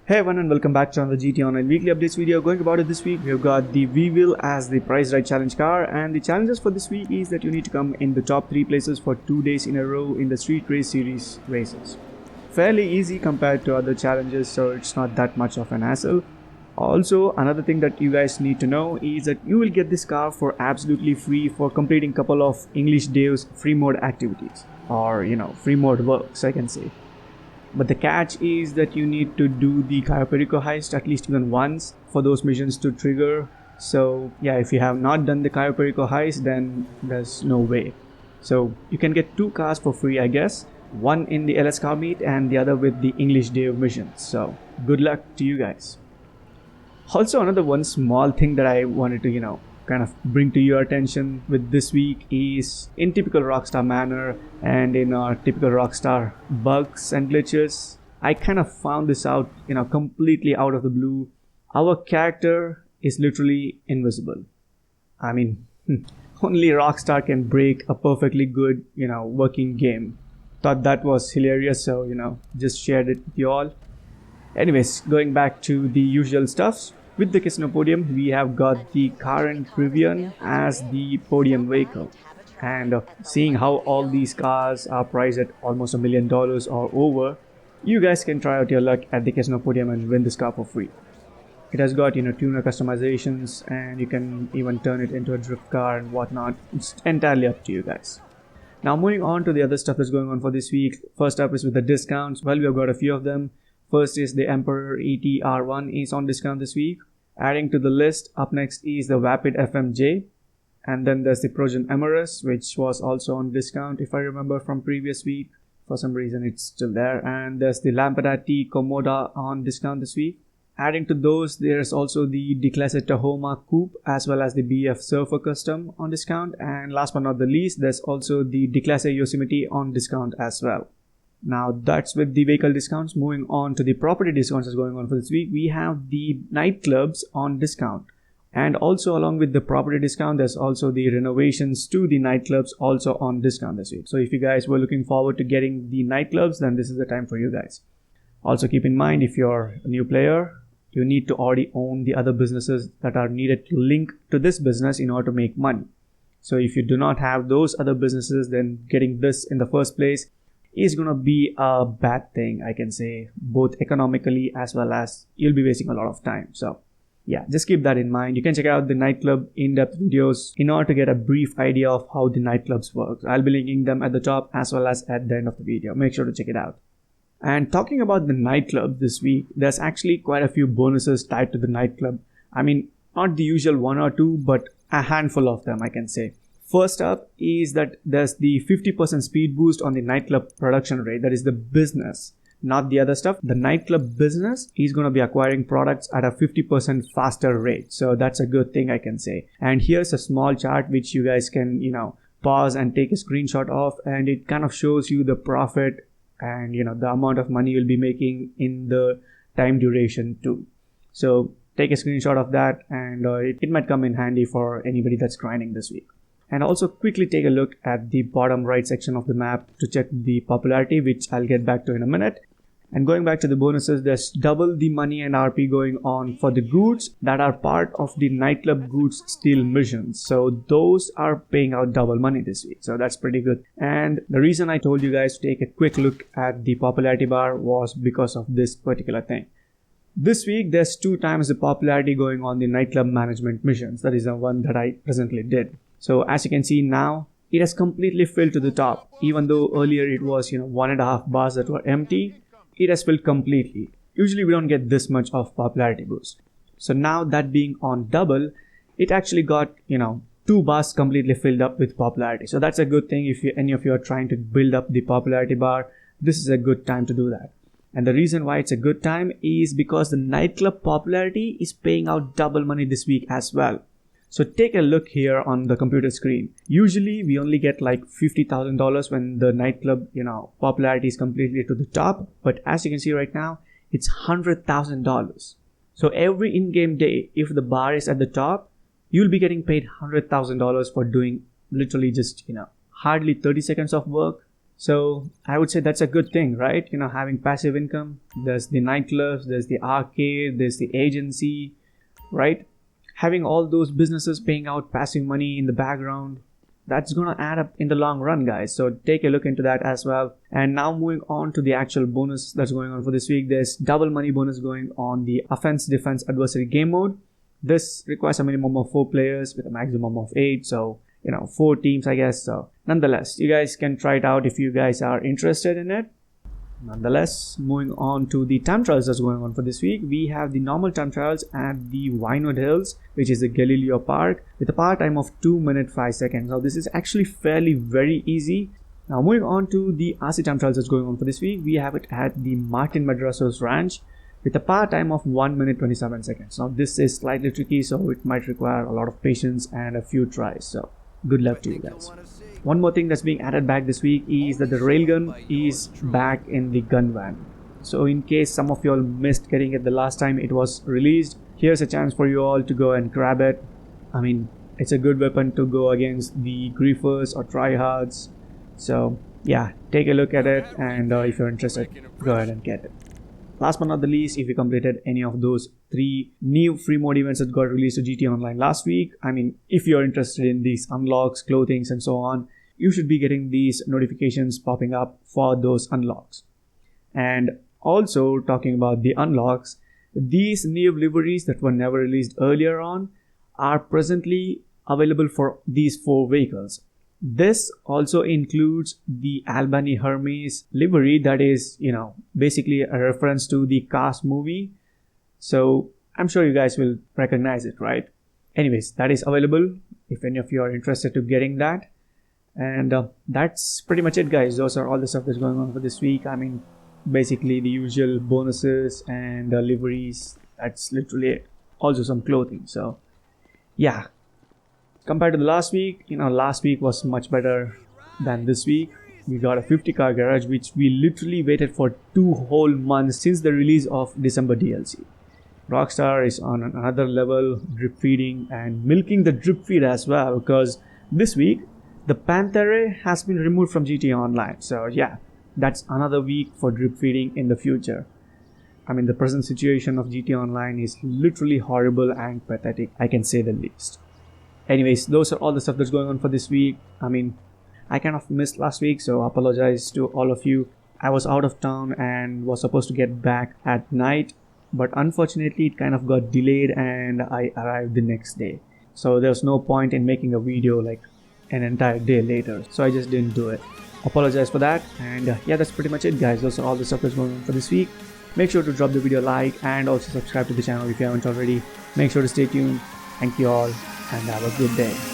Hey everyone and welcome back to another GT Online Weekly Updates video. Going about it this week, we've got the Weevil as the prize right challenge car, and the challenges for this week is that you need to come in the top 3 places for 2 days in a row in the Street Race Series races. Fairly easy compared to other challenges, so it's not that much of an hassle. Also, another thing that you guys need to know is that you will get this car for absolutely free for completing couple of English Dave's free mode activities, or free mode works I can say. But the catch is that you need to do the Cayo Perico heist at least even once for those missions to trigger. So yeah, if you have not done the Cayo Perico heist, then there's no way. So you can get 2 cars for free, I guess. One in the LS car meet and the other with the English Dave missions. So good luck to you guys. Also, another one small thing that I wanted to kind of bring to your attention with this week is, in typical Rockstar manner and in our typical Rockstar bugs and glitches, I kind of found this out completely out of the blue. Our character is literally invisible. I mean, only Rockstar can break a perfectly good working game. Thought that was hilarious, so just shared it with you all. Anyways, going back to the usual stuffs. With the casino podium, we have got the current Rivian as the podium vehicle. And seeing how all these cars are priced at almost $1 million or over, you guys can try out your luck at the casino podium and win this car for free. It has got tuner customizations, and you can even turn it into a drift car and whatnot. It's entirely up to you guys. Now moving on to the other stuff that's going on for this week. First up is with the discounts. Well, we have got a few of them. First is the Emperor ET-R1 is on discount this week. Adding to the list, up next is the Vapid FMJ. And then there's the Progen Emirus, which was also on discount if I remember from previous week. For some reason it's still there. And there's the Lampada T Komoda on discount this week. Adding to those, there's also the D-Class Tahoma Coupe as well as the BF Surfer Custom on discount. And last but not the least, there's also the D-Class Yosemite on discount as well. Now that's with the vehicle discounts. Moving on to the property discounts that's going on for this week, we have the Nightclubs on discount. And also along with the property discount, there's also the renovations to the Nightclubs also on discount this week. So if you guys were looking forward to getting the Nightclubs, then this is the time for you guys. Also keep in mind, if you're a new player, you need to already own the other businesses that are needed to link to this business in order to make money. So if you do not have those other businesses, then getting this in the first place is going to be a bad thing, I can say, both economically as well as you'll be wasting a lot of time. So yeah, just keep that in mind. You can check out the Nightclub in-depth videos in order to get a brief idea of how the Nightclubs work. I'll be linking them at the top as well as at the end of the video. Make sure to check it out. And talking about the Nightclub this week, there's actually quite a few bonuses tied to the Nightclub. I mean, not the usual 1 or 2, but a handful of them, I can say. First up is that there's the 50% speed boost on the Nightclub production rate. That is the business, not the other stuff. The Nightclub business is going to be acquiring products at a 50% faster rate. So that's a good thing, I can say. And here's a small chart which you guys can, pause and take a screenshot of. And it kind of shows you the profit and, the amount of money you'll be making in the time duration too. So take a screenshot of that, and it might come in handy for anybody that's grinding this week. And also quickly take a look at the bottom right section of the map to check the popularity, which I'll get back to in a minute. And going back to the bonuses, there's double the money and RP going on for the goods that are part of the Nightclub goods steal missions. So those are paying out double money this week. So that's pretty good. And the reason I told you guys to take a quick look at the popularity bar was because of this particular thing. This week, there's 2 times the popularity going on the Nightclub management missions. That is the one that I presently did. So as you can see now, it has completely filled to the top. Even though earlier it was 1.5 bars that were empty, it has filled completely. Usually we don't get this much of popularity boost. So now that being on double, it actually got 2 bars completely filled up with popularity. So that's a good thing. If any of you are trying to build up the popularity bar, this is a good time to do that. And the reason why it's a good time is because the Nightclub popularity is paying out double money this week as well. So take a look here on the computer screen. Usually we only get like $50,000 when the Nightclub, popularity is completely to the top. But as you can see right now, it's $100,000. So every in-game day, if the bar is at the top, you'll be getting paid $100,000 for doing literally just, hardly 30 seconds of work. So I would say that's a good thing, right? You know, having passive income. There's the nightclubs, there's the arcade, there's the agency, right? Having all those businesses paying out passive money in the background, that's gonna add up in the long run, guys. So take a look into that as well. And now moving on to the actual bonus that's going on for this week. There's double money bonus going on the offense defense adversary game mode. This requires a minimum of 4 players with a maximum of 8. So, you know, 4 teams, I guess. So nonetheless, you guys can try it out if you guys are interested in it. Nonetheless, moving on to the time trials that's going on for this week, we have the normal time trials at the Vinewood Hills, which is the Galileo Park, with a par time of 2 minutes 5 seconds. Now this is actually very easy. Now moving on to the RC time trials that's going on for this week, we have it at the Martin Madraso's Ranch with a par time of 1 minute 27 seconds. Now this is slightly tricky, so it might require a lot of patience and a few tries. So good luck to you guys. One more thing that's being added back this week is that the Railgun is back in the gun van. So in case some of you all missed getting it the last time it was released, here's a chance for you all to go and grab it. I mean, it's a good weapon to go against the griefers or tryhards. So yeah, take a look at it, and if you're interested, go ahead and get it. Last but not the least, if you completed any of those 3 new free mode events that got released to GT Online last week, I mean, if you're interested in these unlocks, clothings and so on, you should be getting these notifications popping up for those unlocks. And also talking about the unlocks, these new liveries that were never released earlier on are presently available for these 4 vehicles. This also includes the Albany Hermes livery that is, you know, basically a reference to the Cast movie. So I'm sure you guys will recognize it, right? Anyways, that is available if any of you are interested to getting that. And that's pretty much it, guys. Those are all the stuff that's going on for this week. I mean, basically the usual bonuses and liveries. That's literally it. Also some clothing. So yeah, compared to the last week, you know, last week was much better than this week. We got a 50-car garage, which we literally waited for 2 whole months since the release of December DLC. Rockstar is on another level, drip feeding and milking the drip feed as well, because this week the Panthera has been removed from GTA Online. So yeah, that's another week for drip feeding in the future. I mean, the present situation of GTA Online is literally horrible and pathetic, I can say the least. Anyways, those are all the stuff that's going on for this week. I mean, I kind of missed last week, so I apologize to all of you. I was out of town and was supposed to get back at night, but unfortunately it kind of got delayed and I arrived the next day. So there's no point in making a video like an entire day later, so I just didn't do it. Apologize for that. And yeah, that's pretty much it, guys. Those are all the stuff that's going on for this week. Make sure to drop the video a like and also subscribe to the channel if you haven't already. Make sure to stay tuned. Thank you all and have a good day.